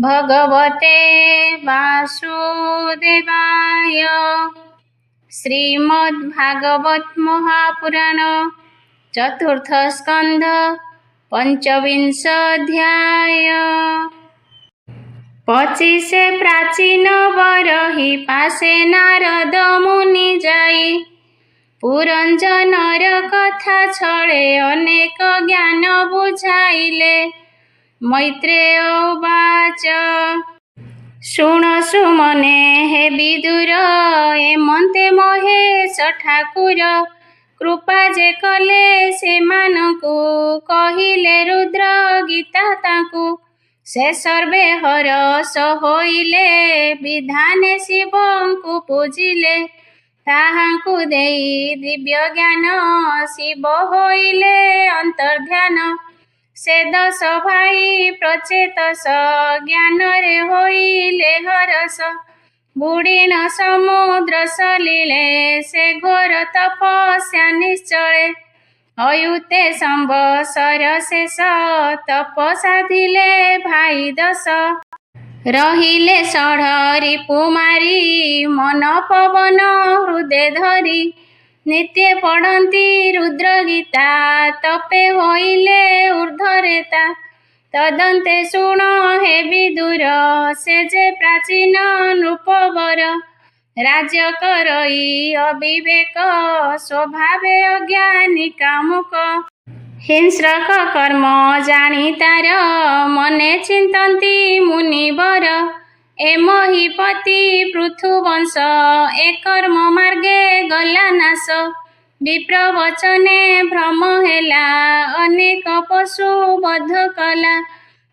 भगवते वासुदेवाय। श्रीमद्भागवत महापुराण चतुर्थ स्कंध पंचविंशाध्याय। 25 प्राचीन बरही पासे नारद मुनि जाई पुरंजनर कथा छळे अनेक ज्ञान बुझाइले। मैत्रेय उवाच शुण सुमने हे विदुर एमन्ते महेश ठाकुर कृपा जे कले सेमानकु कहिले रुद्र गीता ताकु से सर्वे हरस होइले विधाने शिवंकु पूजिले ताहांकु देई दिव्य ज्ञान शिव होइले अंतर्ध्यान से 10 भाई प्रचेतस ज्ञान रे होइले हरस बुढ़ीन समुद्र सलिले से घोर तपस्या निश्चले अयुते संवत्सर शेष तप साधिले भाई 10 रहिले षढ़ रिपुमारी मन पवन हृदय धरी नित्य पढ़ंती रुद्र गीता तपे होइले ऊर्ध्वरेता तदंते शुण हे विदुर से जे प्राचीन नृपवर राज्य करई अविवेक स्वभावे अज्ञानी कामुक हिंस्रक कर्म जानी तार मने चिंतंती मुनिवर ए महीपति पृथुवंश ए कर्म मार्गे गला नाश विप्रवचने भ्रम हेला अनेक पशु बध कला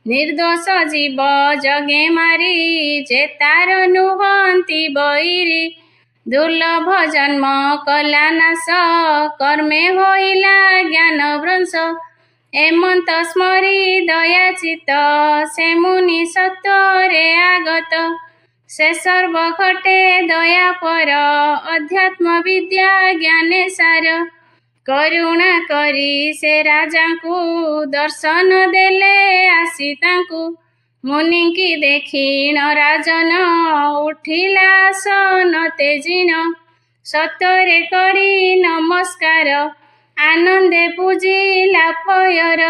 निर्दोष जीव जगे मारी जे तार नुहंती बईरी दुर्लभ जन्म कला नाश कर्मे होइला ज्ञान भ्रंश एमंत स्मरी दयाचित से मुनि सत्वरे आगत से सर्व घटे दया पर अध्यात्म विद्या ज्ञाने सार करुणा करी से राजा को दर्शन देले आसी तांकु मुनि की देखिन राजन उठिला सन तेजिन सत्वरे करी नमस्कार आनंदे पूजिला पयर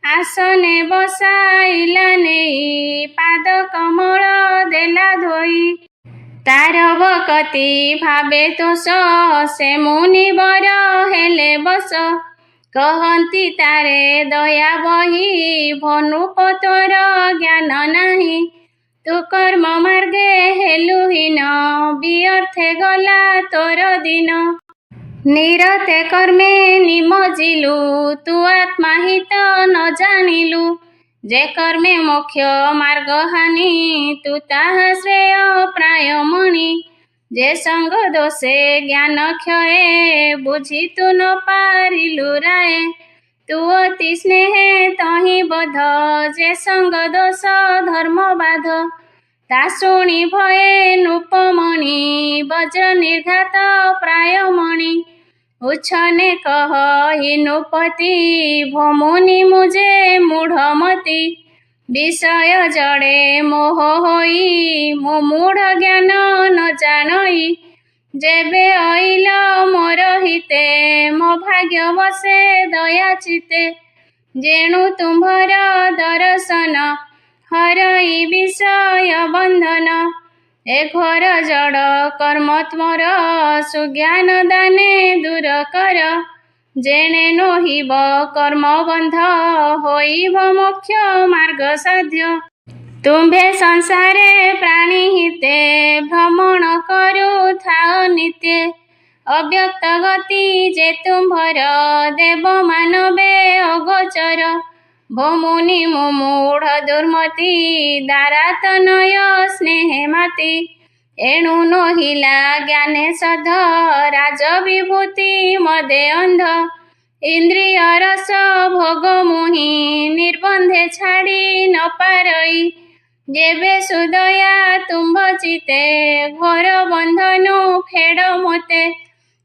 आसने बसाइला नेई पाद कमल देला धोई तार भक्ति भावे तोष से मुनिवर हेले बस कहंती तारे दया बही भनुपतर ज्ञान नाही तू कर्म मार्गे हेलुहीन व्यर्थे गला तोर दिन निरते कर्मे निमजिलु तू आत्माहित न जानिलु जे कर्मे मोक्ष मार्ग हानि तू ताहा श्रेय प्राय मणि जे संग दोषे ज्ञान क्षये बुझी तू न पारिलु राय तू अति स्नेहे तहि बध जे संग दोष धर्म बाध ता शुणी भये नृपमणि वज्र निर्घात प्राय मणि उच्छने कह हि नृपति भमुनि मुझे मूढ़मति विषय जड़े मोह होई मो मूढ़ ज्ञान न जानई जेबे अइल मोर हिते मो भाग्य बसे दया चिते जेणु तुम्भर दर्शन हरई विषय बंधन ए घोर जड़ कर्म त्मर सुज्ञान दाने दूर कर जेणे नोहिब कर्म बंध होइब मोक्ष मार्ग साध्य तुम्भे संसारे प्राणी हिते भ्रमण करू थाओ नित्य अव्यक्त गति जे तुम्भर देव मानवे अगोचर भमुनि मुमूढ़ दुर्मति दारातनय स्नेहे माति एणु नहिला ज्ञाने सध राज विभूति मदे अंध इंद्रिय रस भोग मुहि निर्बंधे छाड़ी न पारई जेबे सुदया तुम्भ चिते घोर बंधनु फेड़ मोते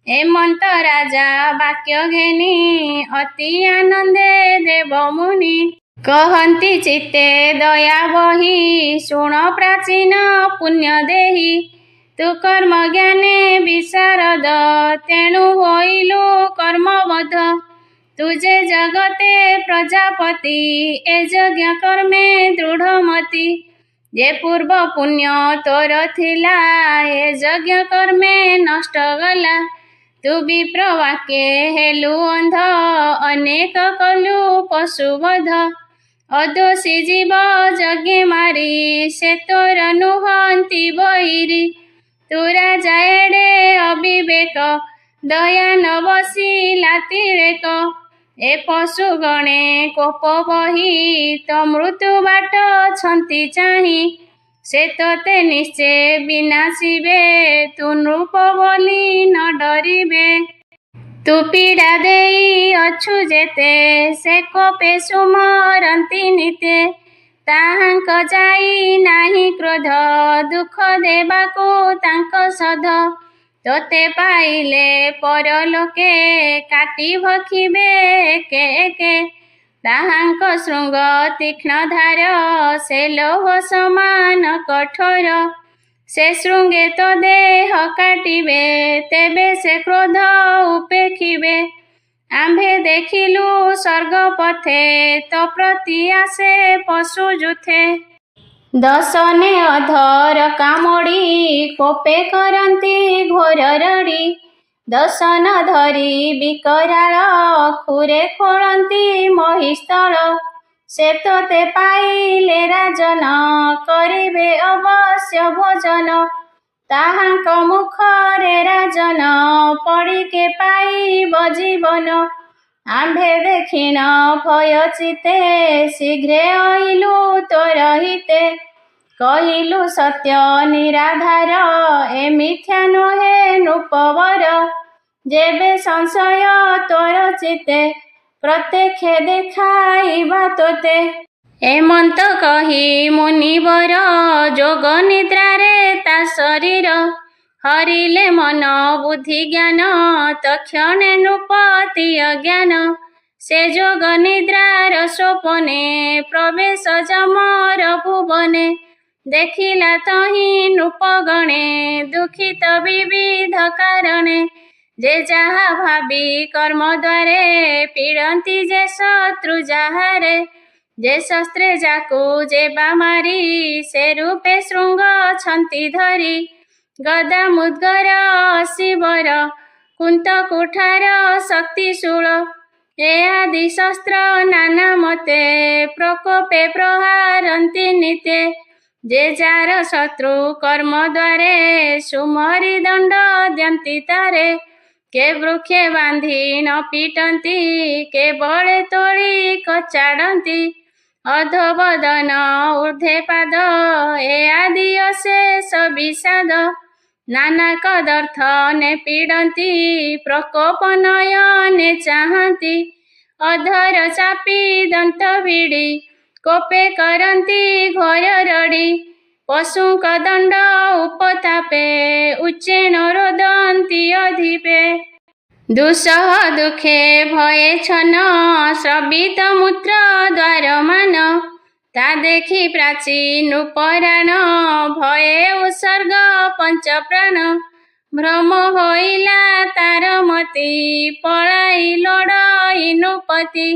हेमंत राजा वाक्य घेनी अति आनंदे देव मुनि। कहन्ति चित्ते दया बहि शुण प्राचीन पुण्य देहि तु कर्म ज्ञाने विशारद तेणु होइलु कर्मबद्ध तुजे जगते प्रजापति ए यज्ञ कर्मे दृढ़मति जे पूर्व पुण्य तोर थिला ए यज्ञ कर्मे नष्ट गला तु विप्र वाक्ये हेलु अंध अनेक कलु पशुवध अदोषी जीव यज्ञ मारी से तोर नुहंती बहिरी तु राजा एडे अविवेक दया न बसिला तिरेक ए पशु गणे कोप बही तो मृत्यु बाट छंती चाही से तोते निश्चय विनाशिबे तु नृप बोली न डरिबे तु पीड़ा देई अछु जेते से कोपे सुमरंती निते ताहांक जाई नाही क्रोध दुख देबाको तांक सध तोते पाइले परलोके काटी भखिबे एके एके ताहांक शृंग तीक्ष्ण धार से लोह समान कठोर से शृंगे तो देह काटिबे तेबे से क्रोध उपेक्षिबे आम्भे देखिलु स्वर्ग पथे तो प्रति आसे पशु जुथे दशने अधर कामोड़ी कोपे करंती घोर रड़ी दशन धरी विकराल खुरे खोलंती महिस्थल से तोते पाइले राजन करिबे अवश्य भोजन ताहांक मुखरे राजन पड़िके पाइब जीवन आम्भे देखिन भय चिते शीघ्रे अइलु तोर हिते कहिलु सत्य निराधार ए मिथ्या नोहे नृपवर जेबे संशय तोर चिते प्रत्यक्ष देखाइबा तोते एमंत कही मुनिवर जोग निद्रारे ता शरीर हरिले मन बुद्धि ज्ञान तक्षणे नृपति अज्ञान से जोग निद्रार स्वपने प्रवेश जमर भुवने देखिला तही नृपगणे दुखित विविध कारणे जे जाहा भावी कर्म द्वारे पीड़ंती जे शत्रु जाहारे जे शस्त्रे जाकु जे बामारी से रूपे शृंग छंती धरी गदा मुद्गर शिवर कुंत कुठार शक्तिशूल ए आदि शस्त्र नाना मते प्रकोपे प्रहारंती निते जे जार शत्रु कर्म द्वारे सुमरी दंड द्यंती तारे के वृक्षे बांधी न पीटंती के बळे तोड़ी कचाड़ंती अधोबदन ऊर्ध्वे पाद ए आदि अशेष विषाद नाना कदर्थ ने पीड़ंती प्रकोप नयने चाहंती अधर चापी दंत भिड़ी कोपे करंती घोर रड़ी पशु दंड उपतापे उच्चेण रोदंती अधिपे दुसह दुखे भये छन श्रवित मूत्र द्वार मान ता देखी प्राची नृपराण भये उत्सर्ग पंच प्राण भ्रम होइला तार मति पळाई लड़ई नृपति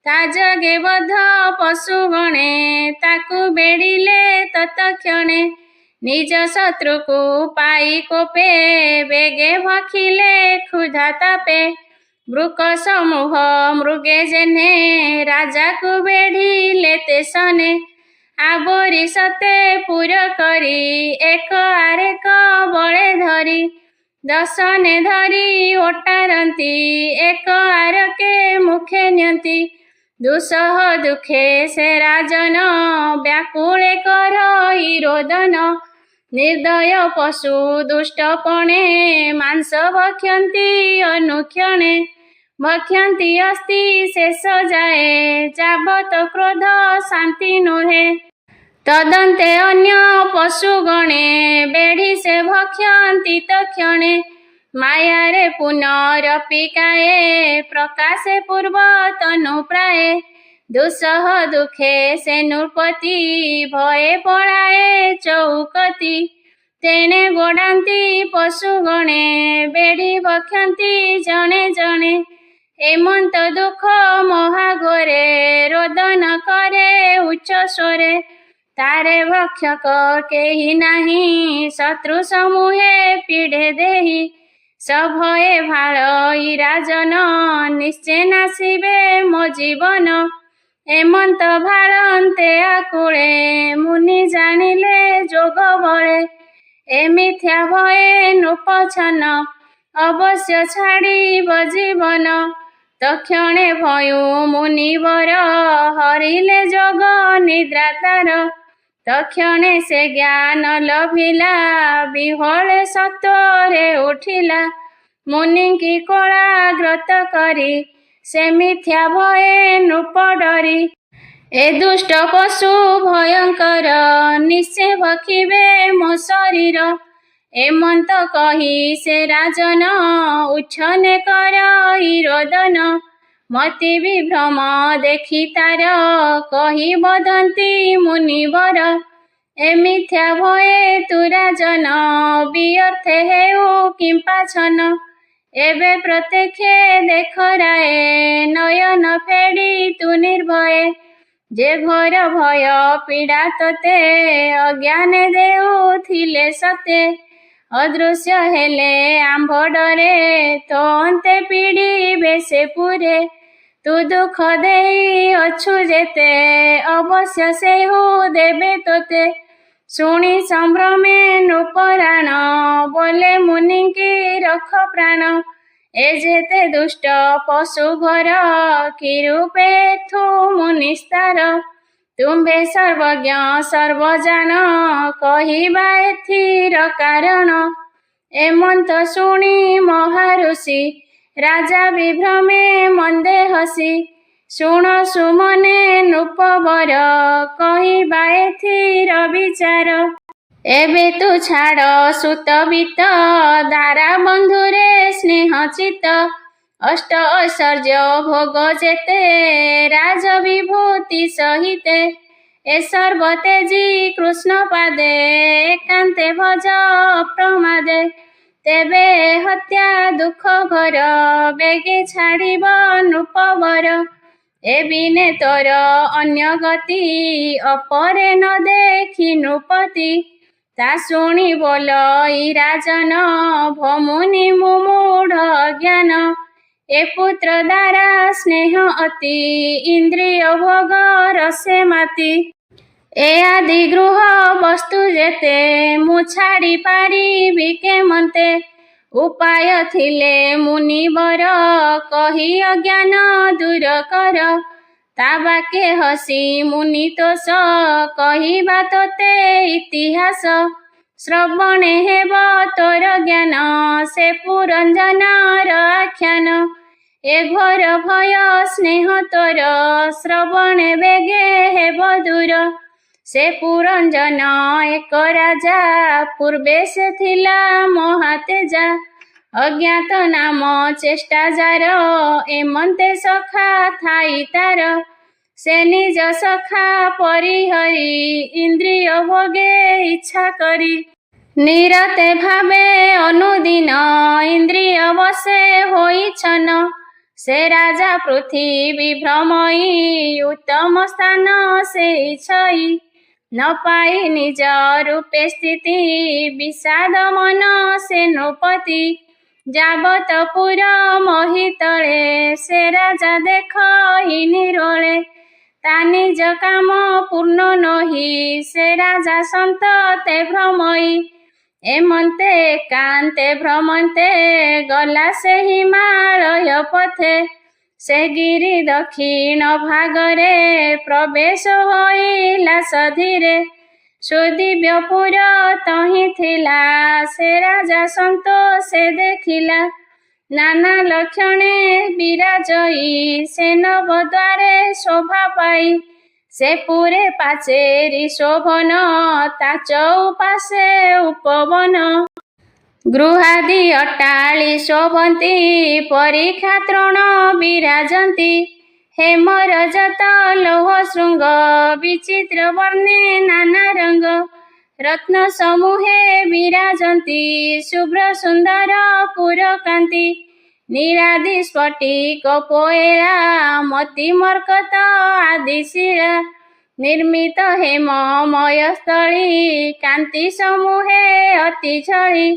ता जगे बद्ध पशु गणे ताकु बेड़िले तत्क्षणे निज शत्रु को पाई कोपे बेगे भखिले क्षुधा तापे वृक समूह मृगे जेने राजा को बेढ़िले तेसने आवरी सते पुर करी एक आरेक बळे धरी दशने धरी ओटारंती एक आरके मुखे नियंती दुसह दुखे से राजन व्याकुले करई रोदन निर्दय पशु दुष्टपणे मांस भक्षन्ति अनुक्षणे भक्षन्ति अस्ति शेष जाए जावत क्रोध शांति नुहे तदन्ते अन्य पशुगणे बेढ़ी से भक्षन्ति तक्षणे मायारे पुनरपि काये प्रकाशे पूर्वतनु प्राये ଦୁଃସହ ଦୁଃଖେ ସେ ନୃପତି ଭୟେ ପଳାଏ ଚଉକତି। ତେଣେ ଗୋଡ଼ାନ୍ତି ପଶୁଗଣେ ବେଢ଼ି ବକ୍ଷନ୍ତି ଜଣେ ଜଣେ। ଏମନ୍ତ ଦୁଃଖ ମହାଘୋରେ ରୋଦନ କରେ ଉଚ୍ଚ ସ୍ୱରେ। ତାରେ ଭକ୍ଷକ କେହି ନାହିଁ ଶତ୍ରୁ ସମୂହେ ପୀଡ଼େ ଦେହି। ସଭୟେ ଭାଳଇ ରାଜନ ନିଶ୍ଚେ ନାସିବେ ମୋ ଜୀବନ। ଏମନ୍ତ ଭାଳନ୍ତେ ଆକୁଳେ ମୁନି ଜାଣିଲେ ଯୋଗ ବଳେ। ଏ ମିଥ୍ୟା ଭୟେ ନୃପଛନ ଅବଶ୍ୟ ଛାଡ଼ିବ ଜୀବନ। ତକ୍ଷଣେ ଭୟୁ ମୁନିବର ହରିଲେ ଯୋଗ ନିଦ୍ରା ତାର। ତକ୍ଷଣେ ସେ ଜ୍ଞାନ ଲଭିଲା ବିହଳେ ସତ୍ୱରେ ଉଠିଲା। ମୁନିଙ୍କି କୋଳାଗ୍ରତ କରି ସେ ମିଥ୍ୟା ଭୟେ ନୃପ ଡରି। ଏ ଦୁଷ୍ଟ ପଶୁ ଭୟଙ୍କର ନିଶ୍ଚେ ଭକ୍ଷିବେ ମୋ ଶରୀର। ଏମନ୍ତ କହି ସେ ରାଜନ ଉଚ୍ଛନେ କରଇ ରୋଦନ। ମତି ବିଭ୍ରମ ଦେଖି ତାର କହି ବଦନ୍ତି ମୁନିବର। ଏ ମିଥ୍ୟା ଭୟେ ତୁ ରାଜନ ବିଅର୍ଥେ ହେଉ କିମ୍ପାଛନ। ଏବେ ପ୍ରତ୍ୟକ୍ଷେ ଦେଖ ରାଏ ନୟନ ଫେଡ଼ି ତୁ ନିର୍ଭୟେ। ଯେ ଘୋର ଭୟ ପୀଡ଼ା ତୋତେ ଅଜ୍ଞାନେ ଦେଉଥିଲେ ସତେ। ଅଦୃଶ୍ୟ ହେଲେ ଆମ୍ଭ ଡରେ ତୋ ଅନ୍ତେ ପୀଡ଼ିବେ ସେ ପୁରେ। ତୁ ଦୁଃଖ ଦେଇ ଅଛୁ ଯେତେ ଅବଶ୍ୟ ସେହୁ ଦେବେ ତୋତେ। ଶୁଣି ସମ୍ଭ୍ରମେ ନୃପରାଣ ବୋଲେ ମୁନିଙ୍କି ରଖ ପ୍ରାଣ। ଏ ଯେତେ ଦୁଷ୍ଟ ପଶୁ ଘୋର କି ରୂପେ ଏଥୁ ମୁନିସ୍ତାର। ତୁମ୍ଭେ ସର୍ବଜ୍ଞ ସର୍ବଜାନ କହିବା ଏଥିର କାରଣ। ଏମନ୍ତ ଶୁଣି ମହାଋଷି ରାଜା ବିଭ୍ରମେ ମନ୍ଦେ ହସି। ଶୁଣ ସୁମନେ ନୃପବର କହିବା ଏଥିର ବିଚାର। ଏବେ ତୁ ଛାଡ଼ ସୁତ ବିତ ଦାରା ବନ୍ଧୁରେ ସ୍ନେହ ଚିତ। ଅଷ୍ଟ ଐଶ୍ୱର୍ଯ୍ୟ ଭୋଗ ଯେତେ ରାଜ ବିଭୂତି ସହିତେ। ଏ ସର୍ବ ତେଜି କୃଷ୍ଣ ପାଦେ ଏକାନ୍ତେ ଭଜ ଅପ୍ରମାଦେ। ତେବେ ହତ୍ୟା ଦୁଃଖ ଘୋର ବେଗେ ଛାଡ଼ିବ ନୃପବର। ଏ ବିନେ ତୋର ଅନ୍ୟ ଗତି ଅପରେ ନ ଦେଖି ନୃପତି। ତା ଶୁଣି ବୋଲଇ ରାଜନ ଭମୁନି ମୁମୂଢ଼ ଅଜ୍ଞାନ। ଏ ପୁତ୍ର ଦ୍ୱାରା ସ୍ନେହ ଅତି ଇନ୍ଦ୍ରିୟ ଭୋଗ ରସେ ମାତି। ଏ ଆଦି ଗୃହ ବସ୍ତୁ ଯେତେ ମୁଁ ଛାଡ଼ି ପାରିବି କେମନ୍ତେ। ଉପାୟ ଥିଲେ ମୁନିବର କହି ଅଜ୍ଞାନ ଦୂର କର। ତା ବାକେ ହସି ମୁନି ତୋଷ କହିବା ତୋତେ ଇତିହାସ। ଶ୍ରବଣେ ହେବ ତୋର ଜ୍ଞାନ ସେ ପୁରଞ୍ଜନର ଆଖ୍ୟାନ। ଏ ଘୋର ଭୟ ସ୍ନେହ ତୋର ଶ୍ରବଣେ ବେଗେ ହେବ ଦୂର। ସେ ପୁରଞ୍ଜନ ଏକ ରାଜା ପୂର୍ବେ ସେ ଥିଲା ମହାତେଜା। ଅଜ୍ଞାତ ନାମ ଚେଷ୍ଟା ଯାର ଏମନ୍ତେ ସଖା ଥାଇ ତାର। ସେ ନିଜ ସଖା ପରିହରି ଇନ୍ଦ୍ରିୟ ଭୋଗେ ଇଚ୍ଛା କରି। ନିରତେ ଭାବେ ଅନୁଦିନ ଇନ୍ଦ୍ରିୟ ବଶେ ହୋଇଛନ। ସେ ରାଜା ପୃଥିବୀ ଭ୍ରମଇ ଉତ୍ତମ ସ୍ଥାନ ସେଇ ଛଇ। ନ ପାଇ ନିଜ ରୂପେ ସ୍ଥିତି ବିଷାଦ ମନ ସେ ନୃପତି। ଯାବତ ପୁର ମହିତଳେ ସେ ରାଜା ଦେଖଇ ନିରୋଳେ। ତା ନିଜ କାମ ପୂର୍ଣ୍ଣ ନୋହି ସେ ରାଜା ସନ୍ତତେ ଭ୍ରମଇ। ଏମନ୍ତେ ଏକାନ୍ତେ ଭ୍ରମନ୍ତେ ଗଲା ସେ ହିମାଳୟ ପଥେ। ସେ ଗିରି ଦକ୍ଷିଣ ଭାଗରେ ପ୍ରବେଶ ହୋଇଲା ସଧୀରେ। ସୁଦିବ୍ୟପୁର ତହିଁ ଥିଲା ସେ ରାଜା ସନ୍ତୋଷେ ଦେଖିଲା। ନାନା ଲକ୍ଷଣେ ବିରାଜଇ ସେ ନବଦ୍ୱାରେ ଶୋଭା ପାଇ। ସେ ପୁରେ ପାଚେରୀ ଶୋଭନ ତା ଚଉପାଶେ ଉପବନ। ଗୃହାଦି ଅଟ୍ଟାଳି ଶୋଭନ୍ତି ପରୀକ୍ଷା ତୃଣ ବିରାଜନ୍ତି। हेम रजत लौह शृंग विचित्र वर्णे नाना रंग रत्न समूहे विराजन्ति शुभ्र सुंदर पुरकान्ति नीलादि स्फटिक कोएला मोती मरकत आदि शिला निर्मित हेममय स्थली कांति समूहे अति छळी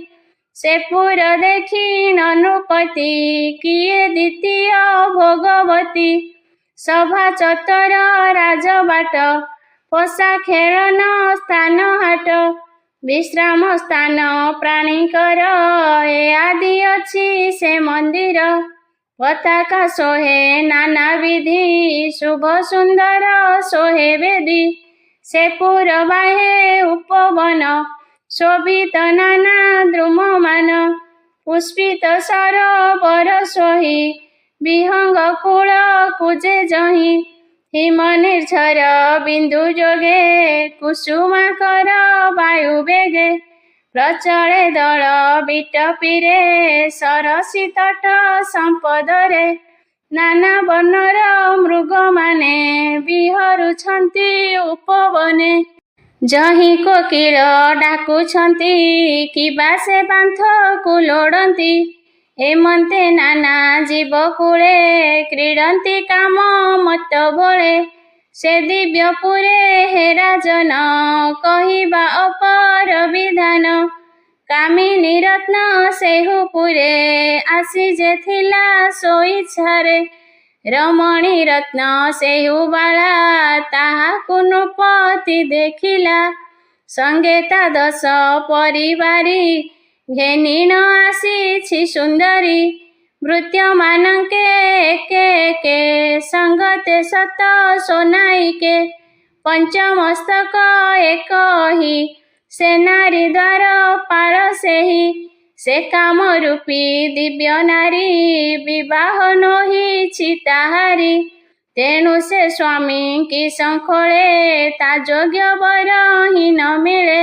सेपुर देखी ननुपति किए द्वितीय भोगवती सभा चतर राजबाट पोषा खेलन स्थान हाट विश्राम स्थान प्राणीकर ए आदि अछि से मंदिर पताका सोहे नाना विधि शुभ सुंदर सोहे वेदी सेपुर बाहे उपवन शोभित नाना द्रुममान पुष्पित सरोवर सोही विहंग कूल कुजे जही हिम निर्झर बिंदु जोगे कुसुमाकर वायु बेगे प्रचले दल बिटपीरे सरसी तट संपदरे नाना वर्णर मृग माने विहरुछन्ति उपवने जही कोकिल डाकुछन्ति किबा से बांथ को लोड़न्ति हेमंते नाना जीव कूले क्रीडन्ति काम मत भोले से दिव्यपुरे हे राजन कहिबा अपर विधान कामिनी रत्न सेहुपुरे आसी जे थिला सोई छारे रमणी रत्न सेहुबाला ताहाकु नृपति देखिला संगे ता दश परिवारी घेनिन आसी सुंदरी मृत्यमानके एके एके संगते सत सोनाइके पंचमस्तक एक ही से नारी द्वार पाल सेही से काम रूपी दिव्य नारी विवाह नोही ताहारी तेणु से स्वामी की संखोले ता योग्य वर ही न मिले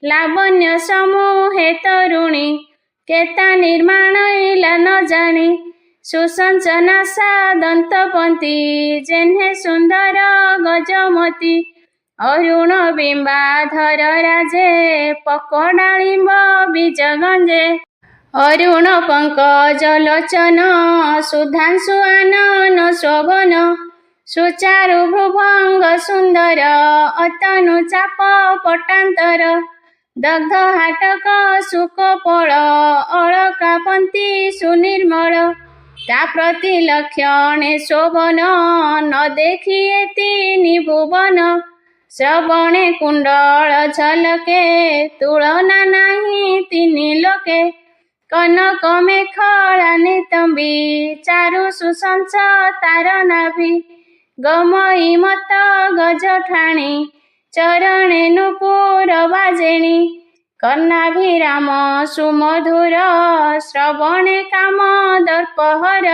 लावण्य समूहे तरुणी केता निर्माण इला न जानी सुसंचना सा दंतपंती जेन्हे सुंदर गजमती अरुण बिंबाधर राजे पकडालिंब बीज गंजे अरुण पंकज लोचन सुधांशु आनन शोभन सुचारु भ्रुभंग सुंदर अतनु चाप पटांतर दग्ध हाटक सुकपोल अलकापंती सुनिर्मल ता प्रति लक्षणे शोभन न देखिएति निभुवन श्रवणे कुंडल झलके तुलना नाही तिनि लोके कनक मेखला नितंबी चारु सुसंच तार नाभि गमई मत गज ठाणी चरणे नुपुर बाजेणी कर्णाभिराम सुमधुर श्रवणे काम दर्पहर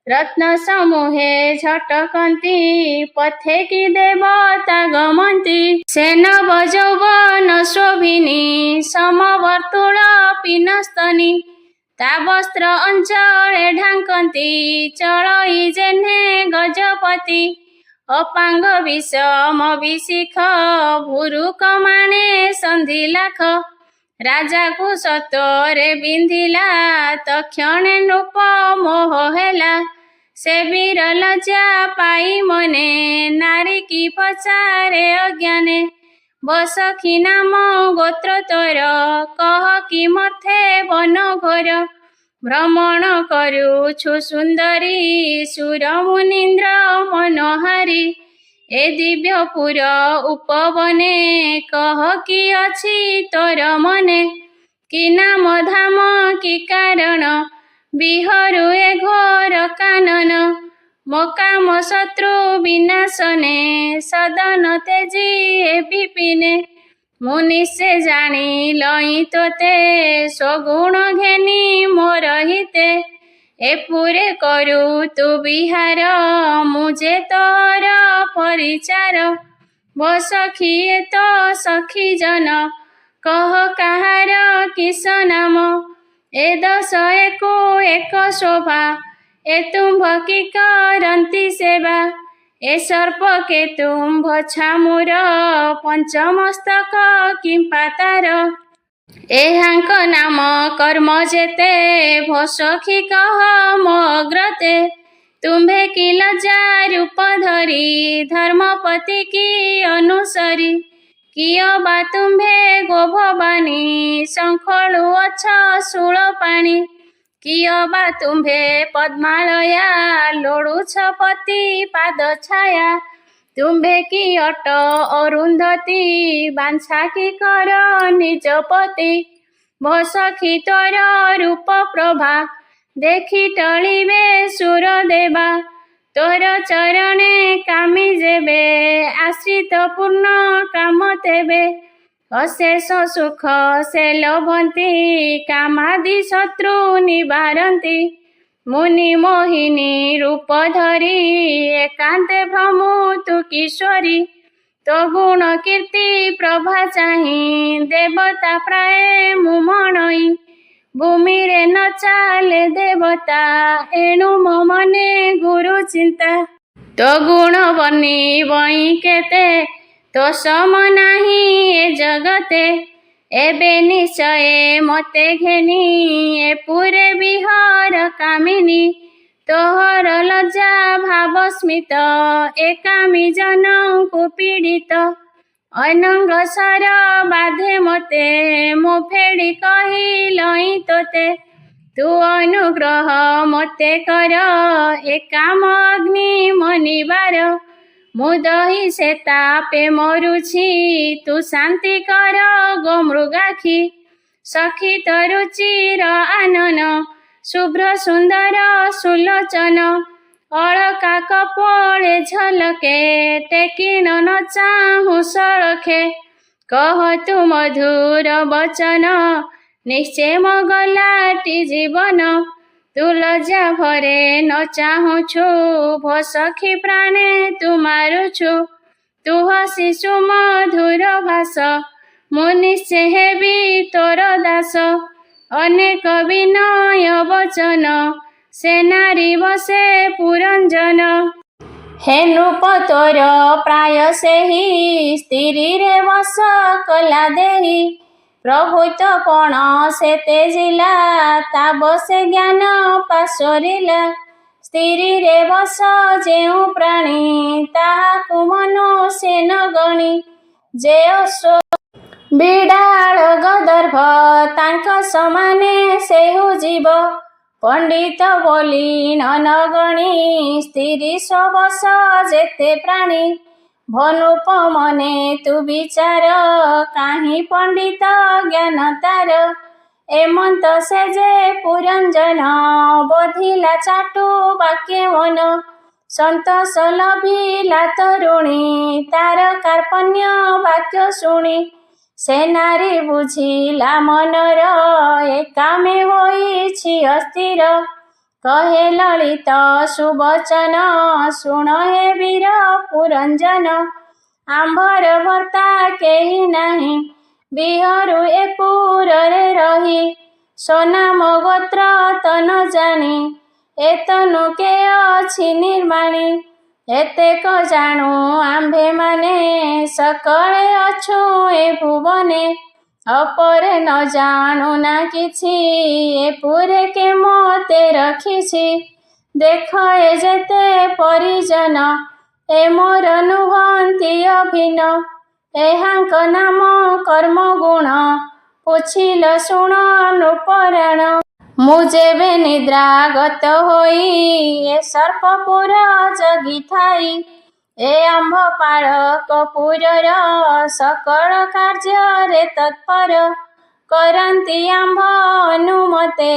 रत्न समूहे झटकंती पथे की देवता गमंती सेन बजौवन शोभिनी समवर्तुल पिनस्तनी ता वस्त्र अंचले ढांकंती चलई जेन्हे गजपति अपांग विषम विशिख भुरुक माणे संधि लाख राजा को सतरे बिंधिला तक्षणे नृप मोह हेला से वीर लज्जा पाई मने नारी की पचारे अज्ञाने बसखी नाम गोत्र तोर कह कि मथे वन घोर भ्रमण करुछु सुंदरी सुर मुनीन्द्र मनोहारी ए दिव्यपुर उपवने कह कि अछि तोर मने कि नाम धाम कि कारण बिहरु ए घोर कानन मो काम शत्रु विनाशने सदन तेजी ए विपिने मुनि से जानी लई तोते सगुण घेनी मोर हिते ए पुरे करू तु बिहार मुझे तोर परिचार बो सखी तो सखी जन कह कहार किस नाम ए दश एको एक शोभा ए तुम्भ कि करन्ति सेवा ए सर्प के तुम्भ छामुर पंचमस्तक किंपा तार एहांक नाम कर्म जेते भसखी कह मग्रते तुम्भे कि लज्जा रूप धरी धर्मपति की अनुसरी किय बा तुम्भे गो भवानी शंखलु अछ शूल पाणी किय बा तुम्भे पद्मालया लोड़ुछ पति पाद छाया तुम्भे कि अट अरुंधति बांछा कि कर निज पति भसखी तोर रूप प्रभा देखी टलिबे सुर देवा तोर चरणे कामी जेबे आश्रित पूर्ण काम तेबे अशेष सुख से लभंती कामादि शत्रु निवारंती मुनि मोहिनी रूप धरी एकांते भ्रमु तु किशोरी तो गुण कीर्ति प्रभा चाही देवता प्राय मुमणई भूमि रे न चाले देवता एणु मो मने गुरु चिंता तो गुण बनी बई केते तो सम नाही ए जगते एबे निश्चय मते घेनी ए पूरे विहर कामिनी तोहर लज्जा भाव स्मित ए कामी जनଙ୍କୁ पीड़ित अनंग सर बाधे मते मो फेड़ी कहिलई तोते तू अनुग्रह मते कर ए काम अग्नि मनिबार मुदही से तापे मरुछि तू शांति कर गो मृगाखी सखी तरुचिर आनन शुभ्र सुंदर सुलोचन अलका कपोले झलके टेकिन न चाहू सड़खे कह तू मधुर वचन निश्चय मगलाटी जीवन तू लज्जा भरे न चाहूछु भसखी प्राणे तू मारुछु तू हसिछु मधुर भाष मु निश्चय हेबी तोर दास अनेक विनय वचन से नारी बसे पुरंजन हे नृप तोर प्राय सेहि स्त्री रे वस कला देहि प्रभुत पण से तेजिला ता बसे ज्ञान पाशरिला स्त्री रे वस जेउ प्राणी ताहाकु मनो से न गणी जे अश्व बिडाल गदर्भ तांक समाने सेहु जीव पंडित बोली नगणी स्त्री सबस जेते प्राणी भनुप मने तू विचार काहि पंडित ज्ञान तार एमंत से जे पुरंजन बोधिला चाटू वाक्य मन संतोष लभिला तरुणी तार कार्पण्य वाक्य शुणी से नारी बुझिला मनर एकामे होइछि अस्थिर कहे ललित सुवचन शुण हे वीर पुरंजन आंभर भर्ता केहि नाही बिहरु ए पुरे रही सोनाम गोत्र तन जानी एतनु के अछि निर्माणी एतेक जाणु आंभे माने सकळे अछु ए भुवने अपरे न जाणु ना किछि ए पुरे के मोते रखिछि देख ए जेते परिजन ए मोर नुहंती अभिन एहांक नाम कर्म गुण पुछिल शुण नृपराण मु जेबे निद्रागत होई ए सर्पपुर जगी थाई ए आंभ पाळ कपूरर सकल कार्य रे तत्पर करंती आंभ अनुमते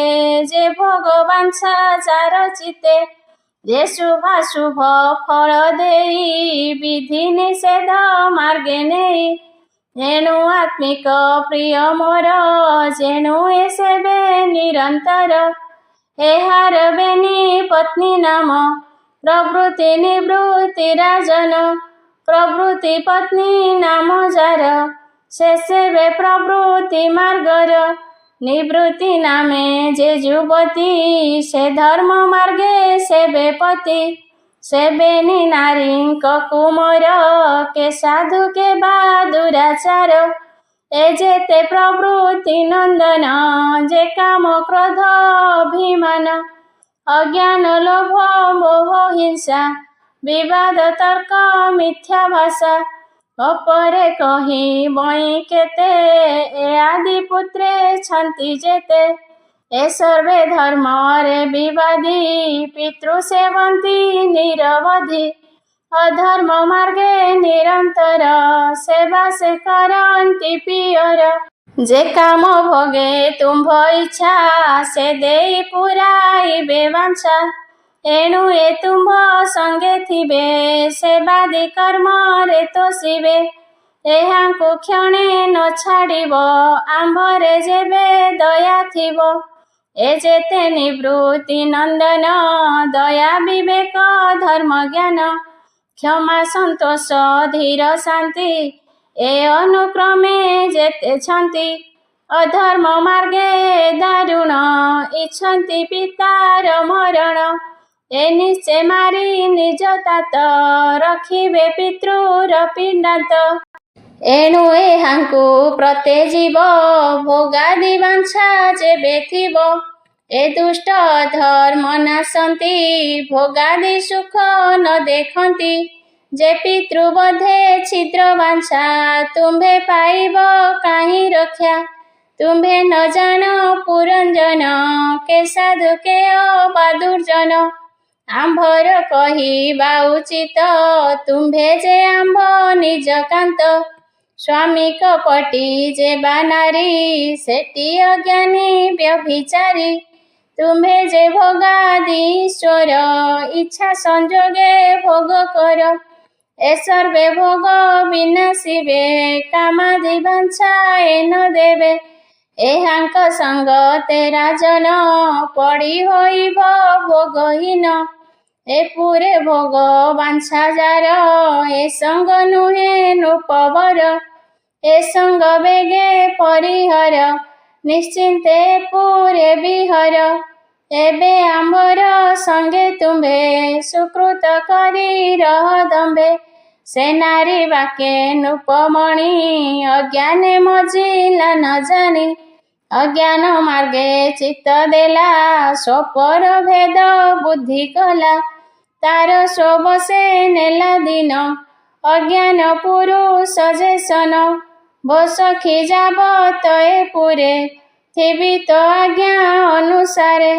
जे भगवान चार चिते जे शुभाशुभ फल देई विधि निषेध मार्गे नेई एणु आत्मिक प्रिय मोर जेणु ए सेवे निरंतर एहार बेनी पत्नी नाम प्रवृत्ति निवृत्ति राजन प्रवृत्ति पत्नी नाम जार से सेवे प्रवृत्ति मार्गर ନିବୃତ୍ତି ନାମେ ଯେ ଯୁବତୀ ସେ ଧର୍ମ ମାର୍ଗେ ସେବେ ପତି ସେବେନି ନାରୀଙ୍କ କୁମର କେ ସାଧୁ କେ ବା ଦୁରାଚାର ଏ ଯେତେ ପ୍ରବୃତ୍ତି ନନ୍ଦନ ଯେ କାମ କ୍ରୋଧ ଅଭିମାନ ଅଜ୍ଞାନ ଲୋଭ ମୋହ ହିଂସା ବିବାଦ ତର୍କ ମିଥ୍ୟା ଭାଷା ଅପରେ କହି ବଇଁ କେତେ ଏ ଆଦି ପୁତ୍ରେ ଛନ୍ତି ଯେତେ ଏ ସର୍ବେ ଧର୍ମରେ ବିବାଦୀ ପିତୃ ସେବନ୍ତି ନିରବଧି ଅଧର୍ମ ମାର୍ଗେ ନିରନ୍ତର ସେବା ସେ କରନ୍ତି ପିଅର ଯେ କାମ ଭୋଗେ ତୁମ୍ଭ ଇଚ୍ଛା ସେ ଦେଇ ପୁରାଇବେ ବାଞ୍ଛା ଏଣୁ ଏ ତୁମ୍ଭ ସଙ୍ଗେ ଥିବେ ସେବାଦି କର୍ମରେ ତୋଷିବେ ଏହାଙ୍କୁ କ୍ଷଣେ ନ ଛାଡ଼ିବ ଆମ୍ଭରେ ଯେବେ ଦୟା ଥିବ ଏ ଯେତେ ନିବୃତ୍ତି ନନ୍ଦନ ଦୟା ବିବେକ ଧର୍ମ ଜ୍ଞାନ କ୍ଷମା ସନ୍ତୋଷ ଧୀର ଶାନ୍ତି ଏ ଅନୁକ୍ରମେ ଯେତେ ଛନ୍ତି ଅଧର୍ମ ମାର୍ଗେ ଦାରୁଣ ଇଚ୍ଛନ୍ତି ପିତାର ମରଣ ଏ ନିଶ୍ଚେ ମାରି ନିଜ ତାତ ରଖିବେ ପିତୃର ପିଣ୍ଡାତ ଏଣୁ ଏହାଙ୍କୁ ପ୍ରତେ ଜୀବ ଭୋଗାଦି ବାଞ୍ଛା ଯେବେ ଥିବ ଏ ଦୁଷ୍ଟ ଧର୍ମ ନାଶନ୍ତି ଭୋଗାଦି ସୁଖ ନ ଦେଖନ୍ତି ଯେ ପିତୃବଧେ ଛିଦ୍ର ବାଞ୍ଛା ତୁମ୍ଭେ ପାଇବ କାହିଁ ରକ୍ଷା ତୁମ୍ଭେ ନ ଜାଣ ପୁରଞ୍ଜନ କେ ସାଧୁ କେ ଅବା ଦୁର୍ଜନ ଆମ୍ଭର କହିବା ଉଚିତ ତୁମ୍ଭେ ଯେ ଆମ୍ଭ ନିଜ କାନ୍ତ ସ୍ୱାମୀ କପଟି ଯେ ବା ନାରୀ ସେଟି ଅଜ୍ଞାନୀ ବ୍ୟଭିଚାରୀ ତୁମ୍ଭେ ଯେ ଭୋଗାଦି ଈଶ୍ୱର ଇଚ୍ଛା ସଂଯୋଗେ ଭୋଗ କର ଏ ସର୍ବେ ଭୋଗ ବିନାଶିବେ କାମାଦି ବାଞ୍ଛା ଏ ନ ଦେବେ ଏହାଙ୍କ ସଙ୍ଗତେ ରାଜନ ପଡ଼ି ହୋଇବ ଭୋଗହୀନ ଏ ପୁରେ ଭୋଗ ବାଞ୍ଛା ଯାର ଏ ସଙ୍ଗ ନୁହେଁ ନୃପବର ଏ ସଙ୍ଗ ବେଗେ ପରିହର ନିଶ୍ଚିନ୍ତେ ପୁରେ ବିହର ଏବେ ଆମ୍ଭର ସଙ୍ଗେ ତୁମ୍ଭେ ସୁକୃତ କରି ରହ ଦମ୍ଭେ ସେ ନାରୀ ବାକେ ନୃପମଣି ଅଜ୍ଞାନେ ମଜିଲା ନ ଜାଣି ଅଜ୍ଞାନ ମାର୍ଗେ ଚିତ୍ତ ଦେଲା ସ୍ୱପର ଭେଦ ବୁଦ୍ଧି କଲା ତାର ସ୍ୱବଶେ ନେଲା ଦିନ ଅଜ୍ଞାନ ପୁରୁଷ ଯେ ସନ ବସଖୀ ଯାବତ ଏ ପୁରେ ଥିବି ତ ଆଜ୍ଞା ଅନୁସାରେ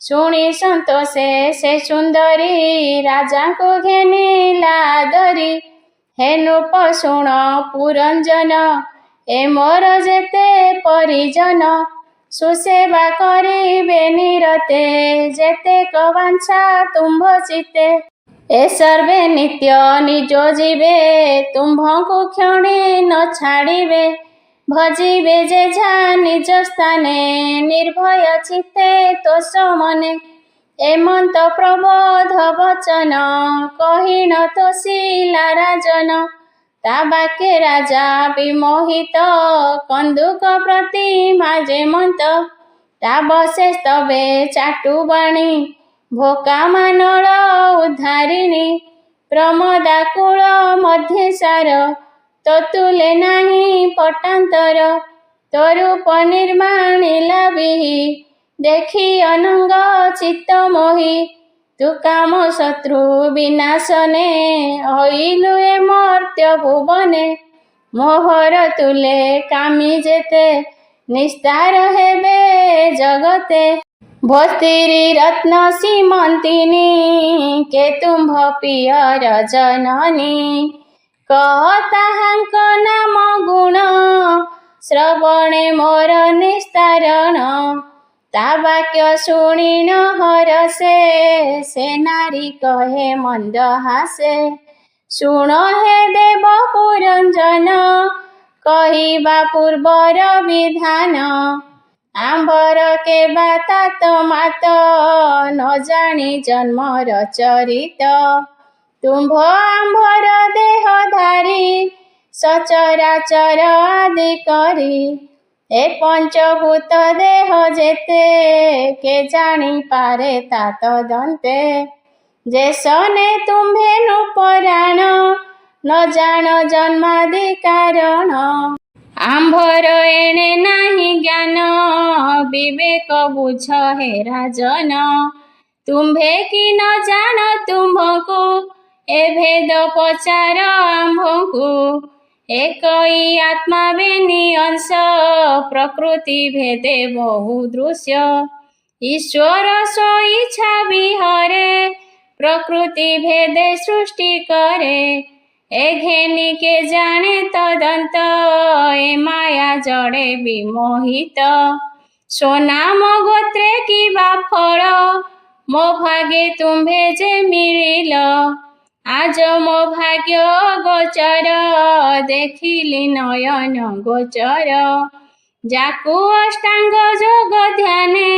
ଶୁଣି ସନ୍ତୋଷେ ସେ ସୁନ୍ଦରୀ ରାଜାଙ୍କୁ ଘେନିଲା ଧରି ହେ ନୃପ ଶୁଣ ପୁରଞ୍ଜନ ଏ ମୋର ଯେତେ ପରିଜନ ସୁସେବା କରିବେ ନିରତେ ଯେତେକ ବାଞ୍ଛା ତୁମ୍ଭ ଚିତ୍ତେ ଏ ସର୍ବେ ନିତ୍ୟ ନିଜ ଯିବେ ତୁମ୍ଭଙ୍କୁ କ୍ଷଣେ ନ ଛାଡ଼ିବେ ଭଜିବେ ଯେଝା ନିଜ ସ୍ଥାନେ ନିର୍ଭୟ ଚିତ୍ତେ ତୋଷ ମନେ ଏମନ୍ତ ପ୍ରବୋଧ ବଚନ କହିଣ ତୋଷିଲା ରାଜନ ତା ବାକେ ରାଜା ବିମୋହିତ କନ୍ଦୁକ ପ୍ରତିମା ଯେମନ୍ତ ତା ବସେ ସ୍ତବେ ଚାଟୁବାଣୀ ଭୋକା ମାନଳ ଉଦ୍ଧାରିଣୀ ପ୍ରମଦାକୁଳ ମଧ୍ୟେ ସାର ତୋତୁଲେ ନାହିଁ ପଟାନ୍ତର ତୋରୂପ ନିର୍ମାଣିଲା ବିହି ଦେଖି ଅନଙ୍ଗ ଚିତ୍ତ ମୋହି ତୁ କାମ ଶତ୍ରୁ ବିନାଶନେ ହଇଲୁ ଏ ମର୍ତ୍ତ୍ୟ ଭୁବନେ ମୋହର ତୁଲେ କାମି ଯେତେ ନିସ୍ତାର ହେବେ ଜଗତେ ଭସ୍ତିରି ରତ୍ନ ସୀମନ୍ତିନୀ କେ ତୁମ୍ଭ ପିୟର ଜନନୀ କହ ତାହାଙ୍କ ନାମ ଗୁଣ ଶ୍ରବଣେ ମୋର ନିସ୍ତାରଣ ତା ବାକ୍ୟ ଶୁଣିଣ ହରସେ ସେ ନାରୀ କହେ ମନ୍ଦ ହାସେ ଶୁଣ ହେ ଦେବ ପୁରଞ୍ଜନ କହିବା ପୂର୍ବର ବିଧାନ ଆମ୍ଭର କେବା ତାତ ମାତ ନ ଜାଣି ଜନ୍ମର ଚରିତ ତୁମ୍ଭ ଆମ୍ଭର ଦେହ ଧାରି ସଚରାଚର ଆଦି କରି ଏ ପଞ୍ଚଭୂତ ଦେହ ଯେତେ କେ ଜାଣିପାରେ ତା ତଦନ୍ତେ। ଯେ ସନେ ତୁମ୍ଭେ ନୂପରାଣ ନ ଜାଣ ଜନ୍ମାଦି କାରଣ। ଆମ୍ଭର ଏଣେ ନାହିଁ ଜ୍ଞାନ ବିବେକ ବୁଝ ହେ ରାଜନ। ତୁମ୍ଭେ କି ନ ଜାଣ ତୁମ୍ଭଙ୍କୁ ଏ ଭେଦ ପଚାର ଆମ୍ଭଙ୍କୁ। ଏକଇ ଆତ୍ମା ବେନି ଅଂଶ ପ୍ରକୃତି ଭେଦେ ବହୁ ଦୃଶ୍ୟ। ଈଶ୍ୱର ସ୍ୱଇଚ୍ଛା ବିହରେ ପ୍ରକୃତି ଭେଦେ ସୃଷ୍ଟି କରେ। ଏ ଘେନି କେ ଜାଣେ ତଦନ୍ତ ଏ ମାୟା ଜଡ଼େ ବିମୋହିତ। ସ୍ୱନାମ ଗୋତ୍ରେ କିବା ଫଳ ମୋ ଭାଗ୍ୟେ ତୁମ୍ଭେ ଯେ ମିଳିଲ। ଆଜ ମୋ ଭାଗ୍ୟ ଗୋଚର ଦେଖିଲି ନୟନ ଗୋଚର। ଯାକୁ ଅଷ୍ଟାଙ୍ଗ ଯୋଗ ଧ୍ୟାନେ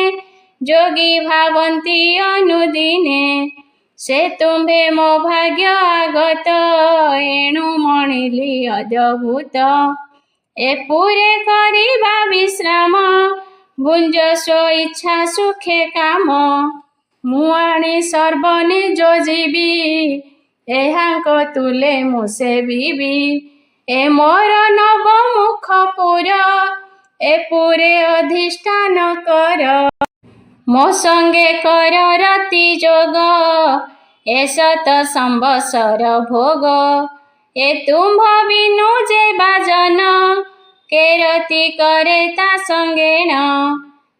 ଯୋଗୀ ଭାବନ୍ତି ଅନୁଦିନେ। ସେ ତୁମ୍ଭେ ମୋ ଭାଗ୍ୟ ଆଗତ ଏଣୁ ମଣିଲି ଅଦ୍ଭୁତ। ଏପୁରେ କରିବା ବିଶ୍ରାମ ଭୁଞ୍ଜ ସ୍ୱଇଚ୍ଛା ସୁଖେ କାମ। ମୁଁ ଆଣି ସର୍ବନିଜ ଯିବି ଏହାଙ୍କ ତୁଲେ ମୁଁ ସେବିବି। ଏ ମୋର ନବମୁଖ ପୁର ଏପୁରେ ଅଧିଷ୍ଠାନ କର। ମୋ ସଙ୍ଗେ କର ରତି ଯୋଗ ଏ ଶତ ସମ୍ବତ୍ସର ଭୋଗ। ଏ ତୁମ୍ଭ ବିନୁ ଯେ ବାଜନ କେ ରତି କରେ ତା ସଙ୍ଗେଣ।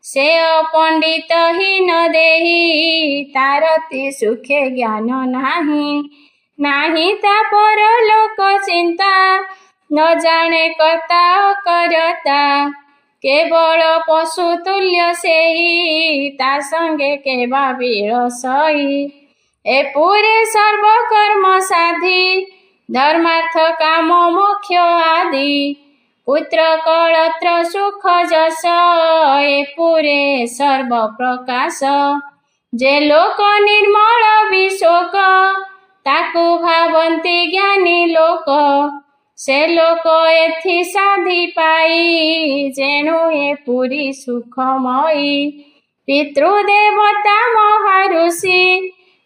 ସେ ଅପଣ୍ଡିତ ହୀନ ଦେହି ତା ରତି ସୁଖେ ଜ୍ଞାନ ନାହିଁ। ନାହିଁ ତା ପରଲୋକ ଚିନ୍ତା ନ ଜାଣେ କର୍ତ୍ତା ଅକର୍ତ୍ତା। କେବଳ ପଶୁ ତୁଲ୍ୟ ସେହି ତା ସଙ୍ଗେ କେବା ବିରସଇ। ଏପୁରେ ସର୍ବକର୍ମ ସାଧି ଧର୍ମାର୍ଥ କାମ ମୋକ୍ଷ ଆଦି। ପୁତ୍ର କଳତ୍ର ସୁଖ ଯଶ ଏପୁରେ ସର୍ବ ପ୍ରକାଶ। ଯେ ଲୋକ ନିର୍ମଳ ବିଶୋକ ତାକୁ ଭାବନ୍ତି ଜ୍ଞାନୀ ଲୋକ। ସେ ଲୋକ ଏଥି ସାଧି ପାଇ ଯେଣୁ ଏ ପୁରୀ ସୁଖମୟୀ। ପିତୃଦେବତା ମହାଋଷି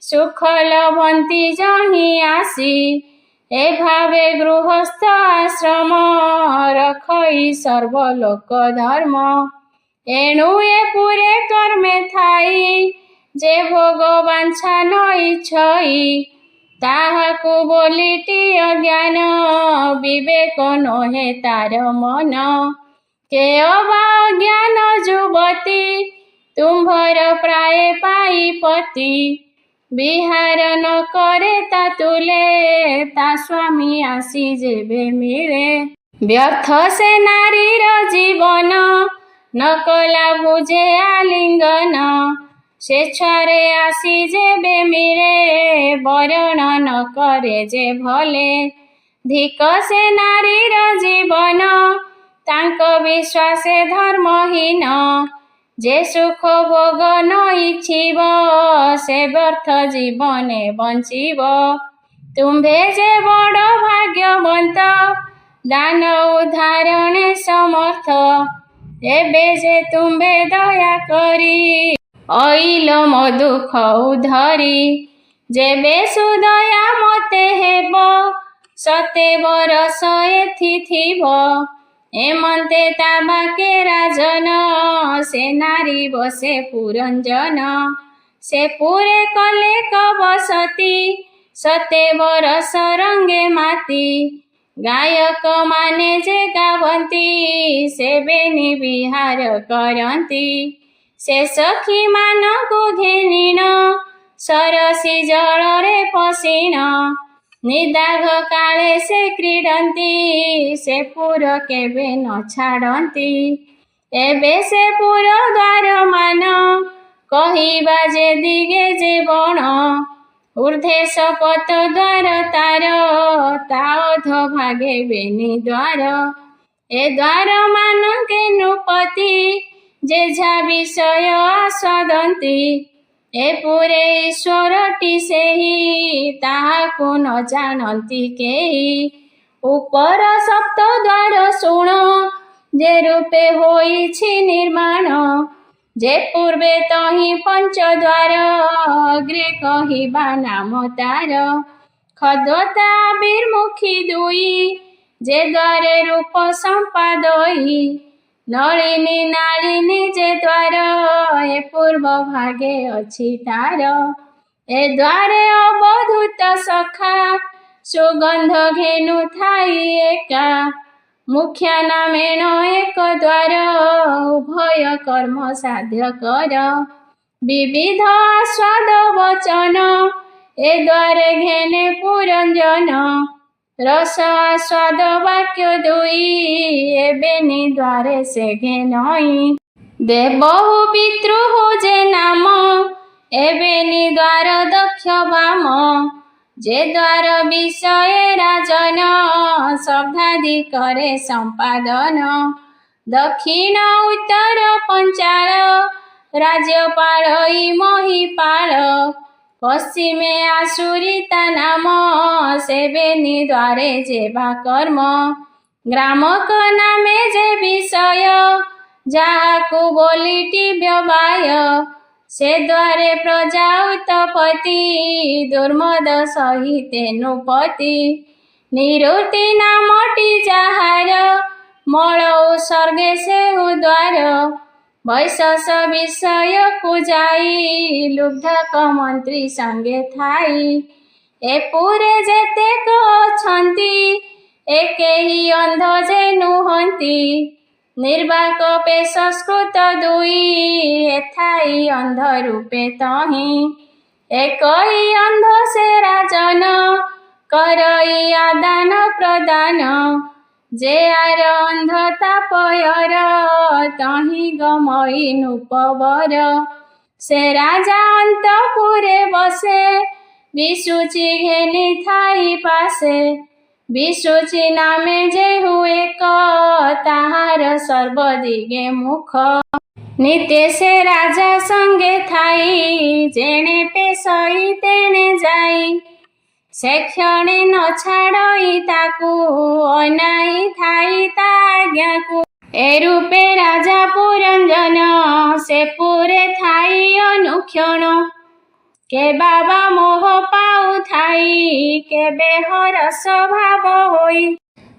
ସୁଖ ଲଭନ୍ତି ଯହିଁ ଆସି। ଏ ଭାବେ ଗୃହସ୍ଥ ଆଶ୍ରମ ରଖଇ ସର୍ବଲୋକ ଧର୍ମ। ଏଣୁ ଏ ପୁରେ କର୍ମେ ଥାଇ ଯେ ଭୋଗ ବାଞ୍ଛା ନ ଇଚ୍ଛଇ। ତାହାକୁ ବୋଲିଟି ଅଜ୍ଞାନ ବିବେକ ନୋହେ ତାର ମନ। କେ ଅବା ଅଜ୍ଞାନ ଯୁବତୀ ତୁମ୍ଭର ପ୍ରାୟ ପାଇ ପତି। ବିହାର ନ କରେ ତା ତୁଲେ ତା ସ୍ୱାମୀ ଆସି ଯେବେ ମିଳେ। ବ୍ୟର୍ଥ ସେ ନାରୀର ଜୀବନ ନ କଲା ବୁଝେ ଆଲିଙ୍ଗନ। ସ୍ୱେଚ୍ଛାରେ ଆସି ଯେବେ ମିଳେ ବରଣ ନ କରେ ଯେ ଭଲେ। ଧିକ ସେ ନାରୀର ଜୀବନ ତାଙ୍କ ବିଶ୍ୱାସେ ଧର୍ମହୀନ। ଯେ ସୁଖ ଭୋଗ ନ ଇଚ୍ଛିବ ସେ ବ୍ୟର୍ଥ ଜୀବନେ ବଞ୍ଚିବ। ତୁମ୍ଭେ ଯେ ବଡ଼ ଭାଗ୍ୟବନ୍ତ ଦାନ ଉଦ୍ଧାରଣେ ସମର୍ଥ। ଏବେ ଯେ ତୁମ୍ଭେ ଦୟା କରି ଅଇଲ ମୋ ଦୁଃଖ ଉଧରି। ଯେବେ ସୁଦୟା ମତେ ହେବ ସତେ ବରଷ ଏଥି ଥିବ। ଏମନ୍ତେ ତା ବାକେ ରାଜନ ସେ ନାରୀ ବସେ ପୁରଞ୍ଜନ। ସେ ପୁରେ କଲେ କବସତି ସତେ ବରଷ ରଙ୍ଗେ ମାତି। ଗାୟକ ମାନେ ଯେ ଗାବନ୍ତି ସେ ବେନି ବିହାର କରନ୍ତି। ସେ ସଖୀ ମାନଙ୍କୁ ଘେନିଣ ସରସି ଜଳରେ ପଶିଣ। ନିଦାଘ କାଳେ ସେ କ୍ରୀଡ଼ନ୍ତି ସେ ପୁର କେବେ ନ ଛାଡ଼ନ୍ତି। ଏବେ ସେ ପୁର ଦ୍ୱାର ମାନ କହିବା ଯେ ଦିଗେ ଯେ ବଣ। ଊର୍ଦ୍ଧ୍ୱେ ଶପଥ ଦ୍ୱାର ତାର ତା ଅଧ ଭାଗେ ବେନି ଦ୍ୱାର। ଏ ଦ୍ୱାର ମାନକେ ନୃପତି ଯେଝା ବିଷୟ ଆସ୍ୱାଦନ୍ତି। ଏ ପୁରେ ଈଶ୍ୱରଟି ସେହି ତାହାକୁ ନ ଜାଣନ୍ତି କେହି। ଉପର ସପ୍ତ ଦ୍ୱାର ଶୁଣ जे रूपे होइछि निर्माण जे पूर्वे तहि पंचद्वार अग्रे कहिबा नाम तार खद्वता बीरमुखी दुई जे द्वारे रूप संपादई नलिनी नालिनी जे द्वार ए पूर्व भागे अछि तार ए द्वारे अवधूत सखा सुगंध घेनु थाई एका मुख्या नामेण एक द्वार उभय कर्म साध्य कर विविध आस्वाद वचन ए द्वारे घेने पुरंजन रस आस्वाद वाक्य दुई एबेनि द्वारे से घेनई देवहु पितृहु जे नाम एबेनि द्वार दक्ष बाम जे द्वार विषय राजन शब्दादि करे संपादन दक्षिण उत्तर पंचाल राज्यपाल महिपाल पश्चिमे आसुरिता नाम सेबेनि द्वारे जेबा कर्म ग्रामक नामे जे विषय जाहाकु बोलिटी व्यवाय से द्वारे प्रजा उत्पत्ति दुर्मद सहिते नुपति निरुति नामटी जाहार मल सर्गे से द्वार वैशस विषय को जाई लुब्धक मंत्री संगे थाई ए पूरे जेतेक अछंती एके ही अंध जे नुहंती निर्वाक पे संस्कृत दुई एथाई अंध रूपे तही एक ही अंध से राजन करई आदान प्रदान जे आर अंधता पयर तही गमई नुपवर से राजा अंतपुरे बसे विसुचि घेनी थाई पासे विसुचि नामे जे हुए ताहार सर्वदिगे मुख नित्य से राजा संगे थाई जेणे पेशई तेणे जाई से क्षणे न छाड़ई ताकू अनाई थाई ता आज्ञाकू ए रूपे राजा पुरंजन से पूरे थाई अनुक्षण के बाबा मोह पाऊ थाई के बेहर स्वभाव होई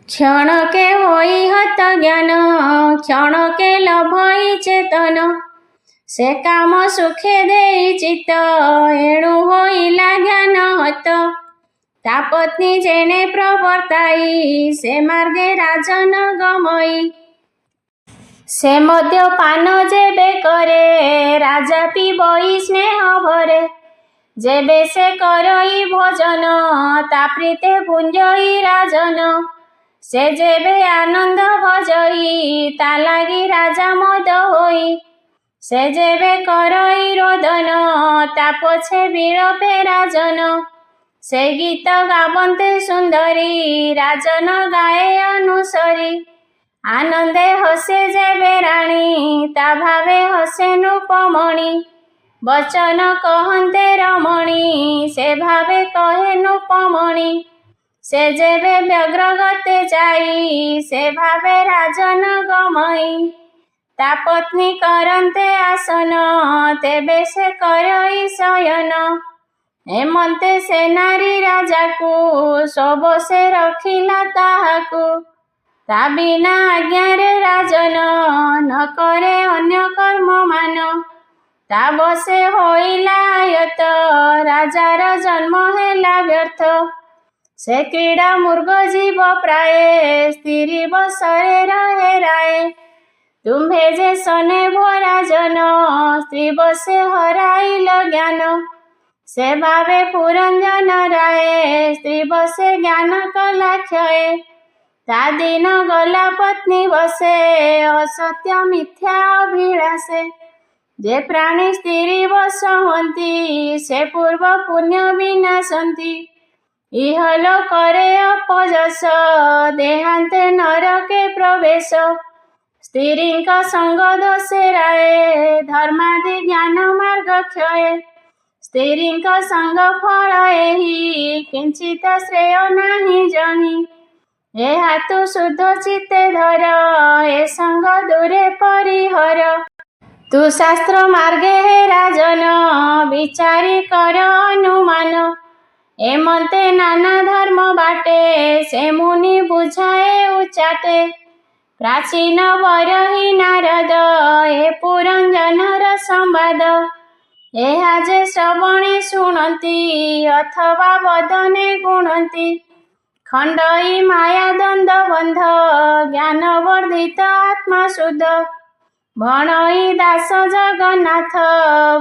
क्षण के होई हत ज्ञान क्षण के लभई चेतन से काम सुखे देई चित्त एणु होइला ज्ञान हत ता पत्नी जेने प्रवर्ताई से मार्गे राजन गमई से मद्यपान जेबे करे राजा पीबई स्नेह भरे जेबे से करई भोजन ता प्रीते भुंजई राजन से जेबे आनंद भजई ता लागी राजा मद होई से जेबे करई रोदन ता पछे विलपे राजन से गीत गावन्ते सुंदरी राजन गाए अनुसरी आनंदे हसे जेबे राणी ता भावे हसे नृपमणि वचन कहन्ते रमणी से भावे कहे नृपमणि से जेबे व्यग्र गते जाई से भावे राजन गमई ता पत्नी करन्ते आसन तेबे से करई शयन हेमंते से नारी राजा को सब से रखिला ताहाकू ता बिना आज्ञारे राजन न करे अन्य कर्म मान ता बसे होइला आयत राजार जन्म हेला व्यर्थ से क्रीड़ा मृग जीव प्राय स्त्री बसरे रहे राय तुम्भे जे सने भोराजन स्त्री बसे हराइल ज्ञान से भावे पुरंजन राय स्त्री बसे ज्ञान कला क्षय ता दिन गला पत्नी बसे असत्य मिथ्या अभिलाषे जे प्राणी स्त्री बस हंती से पूर्व पुण्य विनाशंती इहलो करे अपजस देहांते नरके प्रवेश स्त्रींक संग दोषे राय धर्मादि ज्ञान मार्ग क्षय स्त्रींक संग फल एहि किंचित श्रेय नाही जहि ଏହା ତୁ ଶୁଦ୍ଧ ଚିତ୍ତେ ଧର, ଏ ସଙ୍ଗ ଦୂରେ ପରିହର। ତୁ ଶାସ୍ତ୍ର ମାର୍ଗେ ହେ ରାଜନ, ବିଚାରି କର ଅନୁମାନ। ଏମନ୍ତେ ନାନା ଧର୍ମ ବାଟେ, ସେ ମୁନି ବୁଝାଏ ଉଚାଟେ। ପ୍ରାଚୀନ ବରହି ନାରଦ, ଏ ପୁରଞ୍ଜନର ସମ୍ବାଦ। ଏହା ଯେ ଶ୍ରବଣେ ଶୁଣନ୍ତି, ଅଥବା ବଦନେ ଗୁଣନ୍ତି। ଖଣ୍ଡଇ ମାୟା ଦ୍ୱନ୍ଦ ବନ୍ଧ, ଜ୍ଞାନ ବର୍ଦ୍ଧିତ ଆତ୍ମା ଶୁଦ୍ଧ। ଭଣଇ ଦାସ ଜଗନ୍ନାଥ,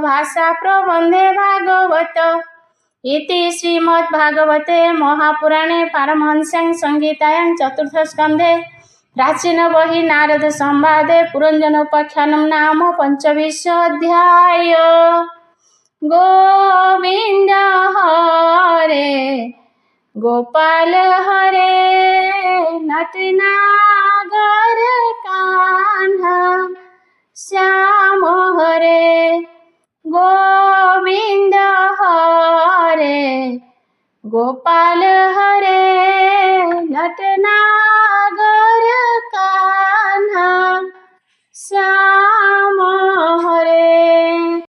ଭାଷା ପ୍ରବନ୍ଧେ ଭାଗବତ। ଇତି ଶ୍ରୀମଦ୍ ଭାଗବତେ ମହାପୁରାଣେ ପାରମହଂସ୍ୟାଂ ସଂହିତାୟାଂ ଚତୁର୍ଥ ସ୍କନ୍ଧେ ପ୍ରାଚୀନ ବହି ନାରଦ ସମ୍ବାଦେ ପୁରଞ୍ଜନ ଉପାଖ୍ୟାନಂ ନାମ ପଞ୍ଚବିଂଶ ଅଧ୍ୟାୟ। गोविंद हरे गोपाल हरे, नटनागर कान्हा श्याम हरे। गोविंद हरे गोपाल हरे, नटनागर कान्हा श्याम